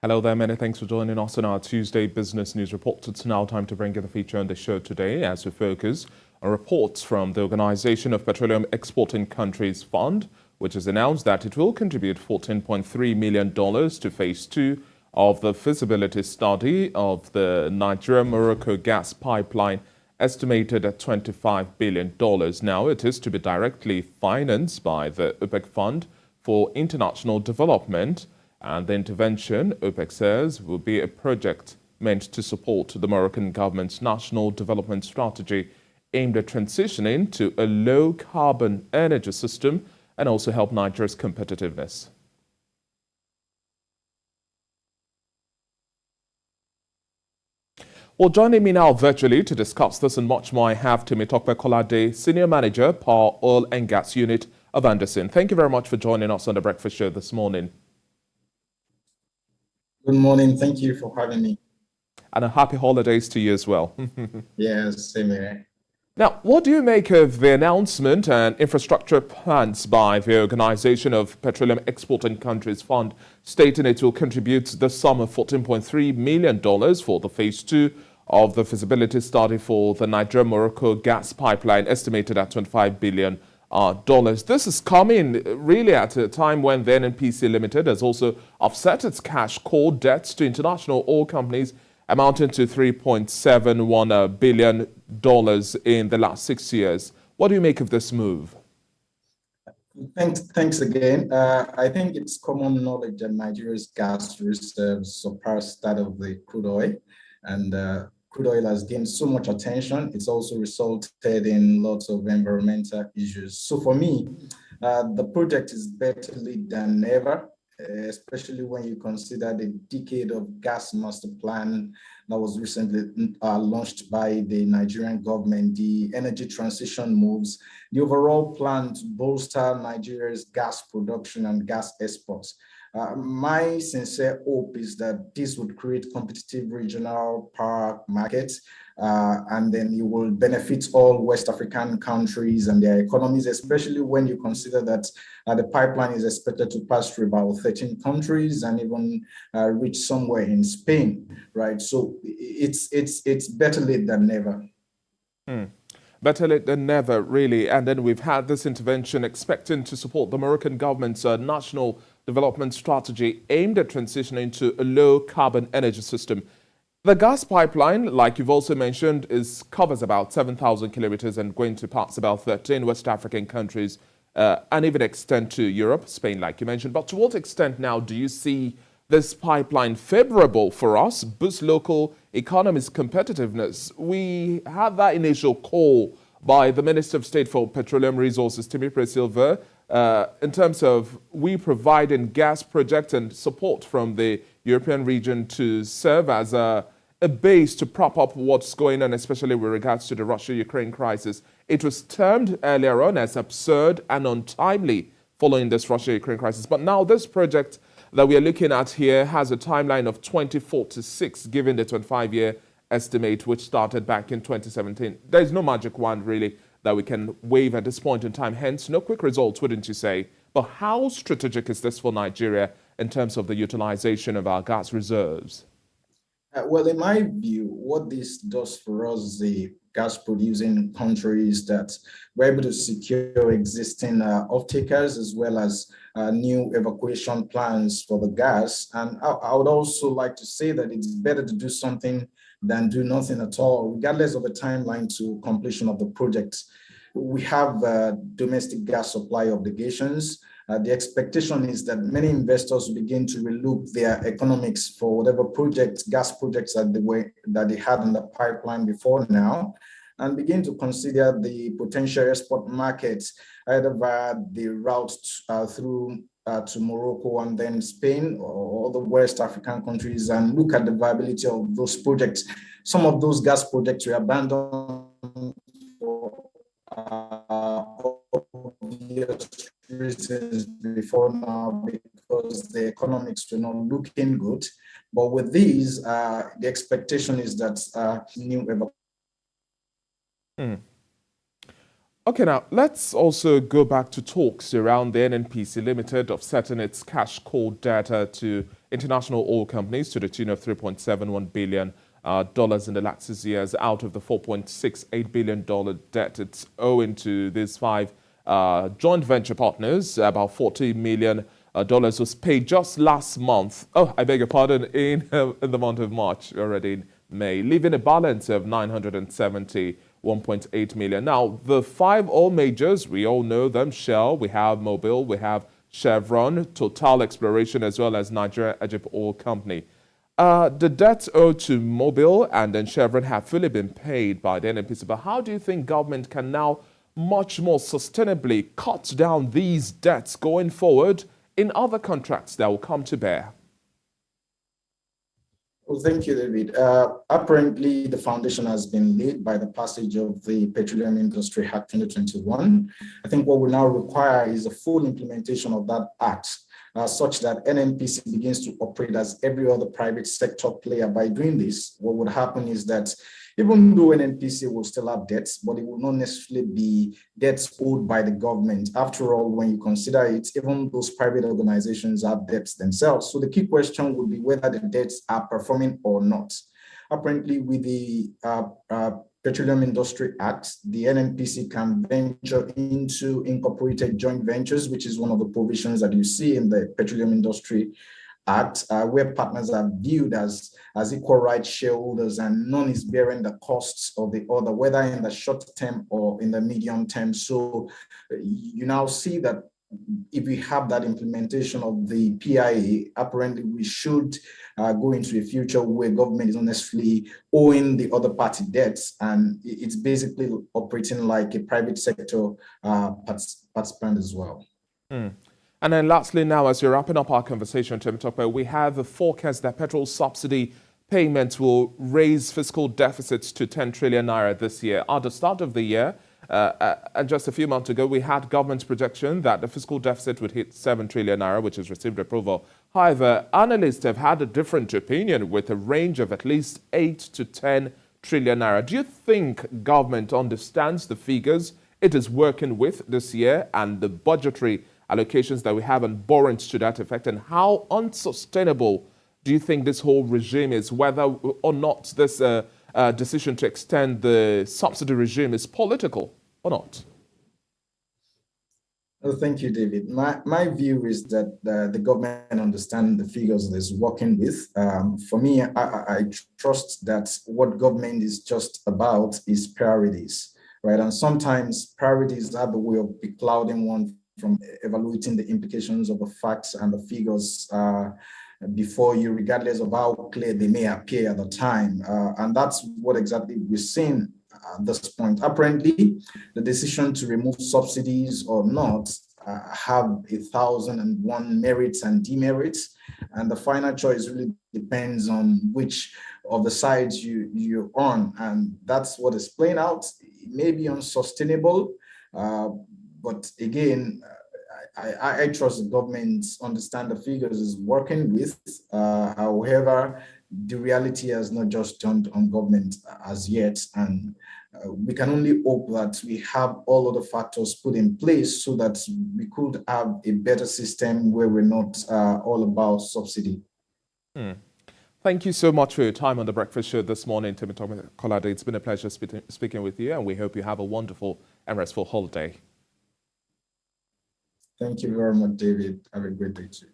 Hello there, many thanks for joining us on our Tuesday Business News Report. It's now time to bring you the feature on the show today as we focus on reports from the Organization of Petroleum Exporting Countries Fund, which has announced that it will contribute $14.3 million to Phase 2 of the feasibility study of the Nigeria-Morocco Gas Pipeline, estimated at $25 billion. Now, it is to be directly financed by the OPEC Fund for International Development, and the intervention, OPEC says, will be a project meant to support the Moroccan government's national development strategy aimed at transitioning to a low-carbon energy system and also help Nigeria's competitiveness. Well, joining me now virtually to discuss this and much more, I have Temitope Kolade, Senior Manager, Power, Oil and Gas Unit of Anderson. Thank you very much for joining us on the Breakfast Show this morning. Good morning. Thank you for having me. And a happy holidays to you as well. Yes, same here. Now, what do you make of the announcement and infrastructure plans by the Organization of Petroleum Exporting Countries Fund, stating it will contribute the sum of $14.3 million for the Phase 2 of the feasibility study for the Nigeria-Morocco Gas Pipeline, estimated at $25 billion? This is coming really at a time when the NNPC Limited has also offset its cash call debts to international oil companies amounting to $3.71 billion in the last 6 years. What do you make of this move? Thanks again. I think it's common knowledge that Nigeria's gas reserves surpass that of the crude oil, and crude oil has gained so much attention. It's also resulted in lots of environmental issues. So for me, the project is better lead than ever, especially when you consider the decade of gas master plan that was recently launched by the Nigerian government, the energy transition moves, the overall plan to bolster Nigeria's gas production and gas exports. My sincere hope is that this would create competitive regional power markets, and then it will benefit all West African countries and their economies, especially when you consider that the pipeline is expected to pass through about 13 countries and even reach somewhere in Spain, right? So it's better late than never. Better late than never, really. And then we've had this intervention expecting to support the Moroccan government's national development strategy aimed at transitioning to a low-carbon energy system. The gas pipeline, like you've also mentioned, covers about 7,000 kilometers and going to pass about 13 West African countries and even extend to Europe, Spain, like you mentioned. But to what extent now do you see this pipeline favorable for us, boost local economy's competitiveness? We had that initial call by the Minister of State for Petroleum Resources, Temitope Silva, in terms of we providing gas projects and support from the European region to serve as a base to prop up what's going on, especially with regards to the Russia-Ukraine crisis. It was termed earlier on as absurd and untimely following this Russia-Ukraine crisis. But now this project that we are looking at here has a timeline of 2046, given the 25-year estimate, which started back in 2017. There is no magic wand, really, that we can wave at this point in time. Hence, no quick results, wouldn't you say? But how strategic is this for Nigeria in terms of the utilization of our gas reserves? Well, in my view, what this does for us, the gas-producing countries, that we're able to secure existing off-takers as well as new evacuation plans for the gas. And I would also like to say that it's better to do something than do nothing at all, regardless of the timeline to completion of the project. We have domestic gas supply obligations. The expectation is that many investors begin to relook their economics for whatever projects, gas projects that they had in the pipeline before now, and begin to consider the potential export markets, either via the route through to Morocco and then Spain or other West African countries, and look at the viability of those projects. Some of those gas projects were abandoned for obvious reasons before now because the economics were not looking good. But with these, the expectation is that new Okay, now let's also go back to talks around the NNPC Limited offsetting its cash call data to international oil companies to the tune of $3.71 billion dollars in the last 6 years out of the $4.68 billion debt it's owing to these five joint venture partners. About $40 million dollars was paid just last month. Oh, I beg your pardon, in the month of March, already in May, leaving a balance of 971.8 million. Now, the five oil majors, we all know them: Shell, we have Mobil, we have Chevron, Total Exploration, as well as Nigeria-Egypt Oil Company. The debts owed to Mobil and then Chevron have fully been paid by the NNPC. But how do you think government can now much more sustainably cut down these debts going forward in other contracts that will come to bear? Well, thank you, David. Apparently, the foundation has been laid by the passage of the Petroleum Industry Act 2021. I think what we now require is a full implementation of that act, such that NNPC begins to operate as every other private sector player. By doing this, what would happen is that even though NNPC will still have debts, but it will not necessarily be debts owed by the government. After all, when you consider it, even those private organizations have debts themselves. So the key question would be whether the debts are performing or not. Apparently, with the Petroleum Industry Act, the NNPC can venture into incorporated joint ventures, which is one of the provisions that you see in the Petroleum Industry Act, where partners are viewed as equal rights shareholders and none is bearing the costs of the other, whether in the short term or in the medium term. So you now see that if we have that implementation of the PIA, apparently we should go into a future where government is not necessarily owing the other party debts, and it's basically operating like a private sector participant as well. And then lastly now, as we're wrapping up our conversation, we have a forecast that petrol subsidy payments will raise fiscal deficits to 10 trillion naira this year. At the start of the year, and just a few months ago, we had government's projection that the fiscal deficit would hit 7 trillion naira, which has received approval. However, analysts have had a different opinion with a range of at least 8 to 10 trillion naira. Do you think government understands the figures it is working with this year and the budgetary allocations that we have and borrowings to that effect, and how unsustainable do you think this whole regime is, whether or not this decision to extend the subsidy regime is political or not? Well, thank you, David. My view is that the government understands the figures it is working with. For me, I trust that what government is just about is priorities, right? And sometimes priorities have the way of beclouding one from evaluating the implications of the facts and the figures before you, regardless of how clear they may appear at the time. And that's what exactly we're seeing at this point. Apparently, the decision to remove subsidies or not have 1,001 merits and demerits. And the final choice really depends on which of the sides you're on. And that's what is playing out. It may be unsustainable, but again, I trust the government understand the figures is working with. However, the reality has not just turned on government as yet. And we can only hope that we have all of the factors put in place so that we could have a better system where we're not all about subsidy. Thank you so much for your time on the Breakfast Show this morning, Temitope Kolade. It's been a pleasure speaking with you, and we hope you have a wonderful and restful holiday. Thank you very much, David. Have a great day too.